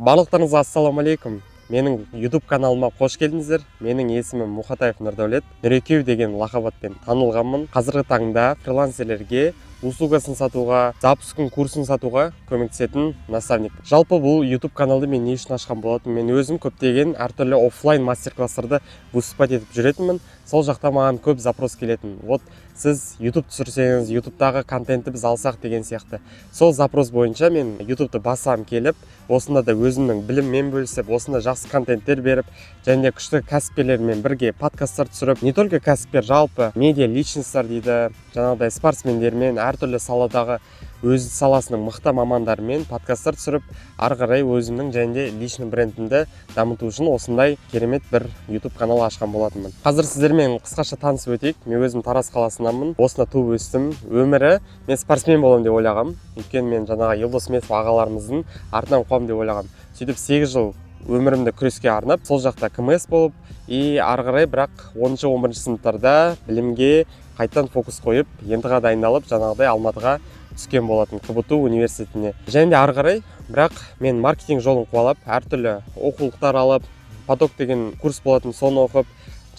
Барлықтарыңызға ассалаумалейкум. Менің YouTube каналыма қош келдіңіздер. Менің есімім Мұхатаев Нұрдәулет. Нұрекеу деген лақапатпен танылғанмын. Қазіргі таңда фрилансерлерге услугасын сатуға, запускын курсын сатуға көмектесетін наставник. Жалпы бұл YouTube каналды мен не үшін ашқан болатын? Мен өзім көптеген әртүрлі офлайн мастер-класстарды выступать етіп жүретінмін. Сол жақта маған көп запрос келетін. Вот сіз YouTube түсірсеңіз, YouTube'дағы контентті біз алсақ деген сияқты. Сол запрос бойынша мен YouTube'ды басам келіп, осында да өзімнің біліммен бөлісіп, осында жақсы контенттер беріп, және күшті кәсіпкерлермен бірге подкасттар түсіріп, не только кәсіпкер, жалпы медиа личностьтар дейді, жаңағыдай спортсмендермен, әртүрлі саладағы өз саласының мықты мамандарымен подкасттар түсіріп, ары қарай өзімнің және личный брендімді дамыту үшін осындай керемет бір YouTube канал ашқан болатынмын. Қазір сіздермен қысқаша танысып өтейік. Мен өзім Тараз қаласынанмын. Осында туып өстім. Өмірі мен спортсмен боламын деп ойлағам. Өйткені мен жаңағы Елдос Сметов ағаларымыздың артынан қуамын деп ойлағам. Сөйтіп 8 жыл өмірімді күреске арнап, сол жақта КМС болып, ары қарай бірақ 10-11 сыныптарда білімге қайтадан фокус қойып, ентіға дайындалып, жаңағыдай Алматыға түскен болатын КБТУ университетіне. Және ары қарай, бірақ мен маркетинг жолын қуалап, әртүрлі оқулықтар алып, поток деген курс болатын, соны оқып,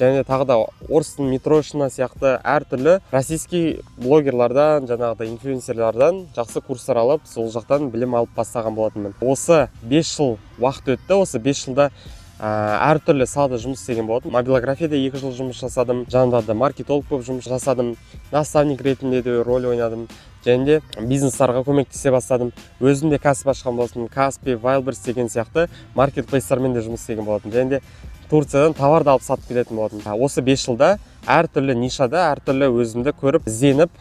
және тағы да Орыстың Митрошина сияқты әртүрлі российский блогерлардан, жаңағыдай инфлюенсерлардан жақсы курстар алып, сол жақтан білім алып бастаған болатынмын. Осы 5 жыл уақыт өтті. Осы 5 жылда әртүрлі салада жұмыс істеген болатын. Мобилографияда 2 жыл жұмыс жасадым. Жанында да маркетолог болып жұмыс жасадым. Наставник ретінде де рөл ойнадым. Және де бизнестарға көмектесе бастадым. Өзім де кәсіп ашқан болатын. Каспи, Wildberries деген сияқты маркетплейстармен де жұмыс істеген болатын. Және де Турциядан товарды алып сатып келетін болатын. Осы 5 жылда әртүрлі нишада, әртүрлі өзімді көріп, ізденіп,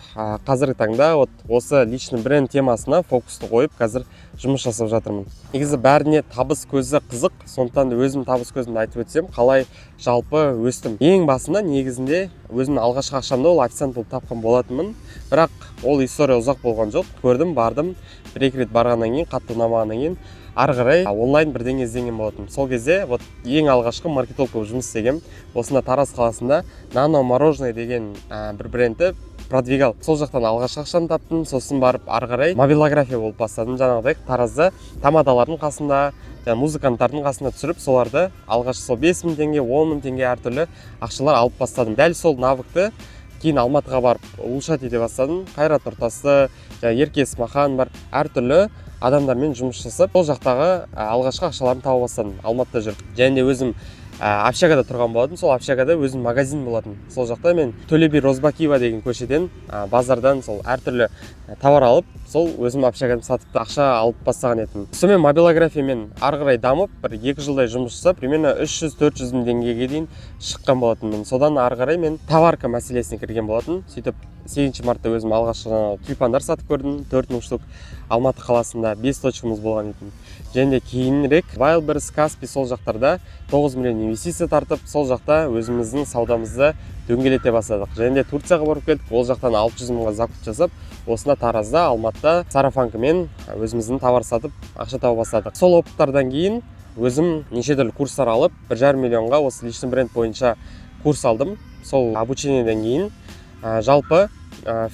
қазіргі таңда осы личный бренд темасына фокусты қойып, қазір жұмыс жасап жатырмын. Негізі бәріне табыс көзі қызық, сондықтан өзім табыс көзімді айтып өтсем, қалай жалпы өстім. Ең басында негізінде өзімнің алғашқы ақшамды ол официант болып тапқан болатынмын. Бірақ ол история ұзақ болған жоқ. Көрдім, бардым, бір-екі рет барғаннан кейін, қатты ұнамағаннан кейін ары қарай онлайн бірдеңе іздеген болатынмын. Сол кезде ең алғашқы маркетолог болып жұмыс істегем. Осында Тараз қаласында Nano мороженое деген бір брендті продвигал. Сол жақтан алғашқы ақшамды таптым. Сосын барып ары қарай мобилография болып бастадым. Жаңағыдай Таразда тамадалардың қасында, музыканттардың қасында түсіріп, соларды алғашқы сол 5.000 теңге, 10.000 теңге әртүрлі ақшалар алып бастадым. Дәл сол навыкты кейін Алматыға барып улучшать ете бастадым. Қайрат Нұртасты, Ерке Смахан бар, әртүрлі адамдармен жұмыс жасап, сол жақтағы алғашқы ақшаларын тауып бастадым Алматыда жүріп. Және де өзім общагада тұрған болатын. Сол общагада өзім магазин болатын. Сол жақта мен Төле би Розбакиева деген көшеден базардан сол әртүрлі товар алып, сол өзім общагада сатып ақша алып бастаған едім. Сонымен мобилографиямен ары қарай дамып, бір 2 жылдай жұмыс жасап, примерно 300-400 мың теңгеге дейін шыққан болатынмын. Содан ары қарай мен товарка мәселесіне кірген болатын. Сөйтіп 8 мартта өзім алғашқы тюльпандар сатып көрдім, 4000 штук. Алматы қаласында 5 точкамыз болған екен. Және де кейінірек Wildberries, Каспи сол жақтарда 9 миллион инвестиция тартып, сол жақта өзіміздің саудамызды дөңгелете бастадық. Және де Турцияға барып келдік. Ол жақтан 600 мыңға закуп жасап, осында Таразда, Алматыда сарафанкамен өзіміздің товар сатып, ақша тауып бастадық. Сол опыттардан кейін өзім неше түрлі курстар алып, 1,5 миллионға осы личный бренд бойынша курс алдым. Сол обучениеден кейін жалпы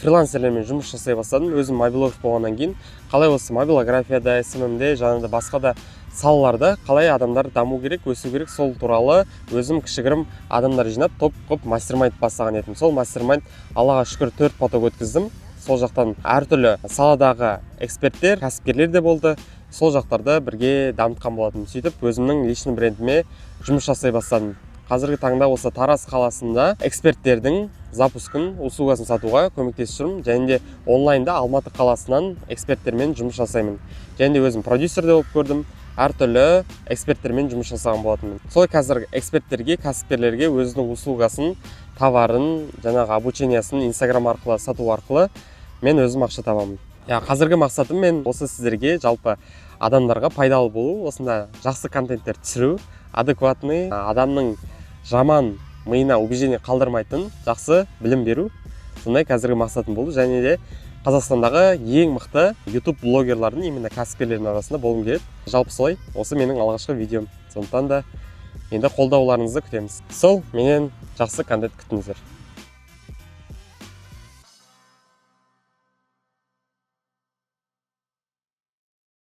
фрилансерлермен жұмыс жасай бастадым. Өзім мобилограф болғаннан кейін қалай осы мобилографияда, SMM-де, жаңағыдай басқа да салаларда қалай адамдар даму керек, өсу керек, сол туралы өзім кішігірім адамдар жинап, топ қып мастермайнд бастаған едім. Сол мастермайнд Аллаға шүкір 4 поток өткіздім. Сол жақтан әртүрлі саладағы эксперттер, кәсіпкерлер де болды. Сол жақтарда бірге дамытқан болатынмын. Сөйтіп өзімнің личный брендіме жұмыс жасай бастадым. Қазіргі таңда осы Тараз қаласында эксперттердің запускын, услугасын сатуға көмектесіп жүрмін. Және де онлайнда Алматы қаласынан эксперттермен жұмыс жасаймын. Және де өзім продюсер де болып көрдім. Әртүрлі эксперттермен жұмыс жасаған болатынмын. Сол қазір эксперттерге, кәсіпкерлерге өзінің услугасын, товарын, жаңағы обучениясын Instagram арқылы сату арқылы мен өзім ақша табамын. Қазіргі мақсатым мен осы сіздерге жалпы адамдарға пайдалы болу, осында жақсы контенттер түсіру, адекватный, адамның жаман миына убеждение қалдырмайтын жақсы білім беру. Сондай қазіргі мақсатым болды. Және де Қазақстандағы ең мықты YouTube блогерлардың, именно кәсіпкерлердің арасында болғым келеді. Жалпы солай, осы менің алғашқы видеом. Сондықтан да енді қолдауларыңызды күтеміз. Сол менен жақсы контент күтіңіздер.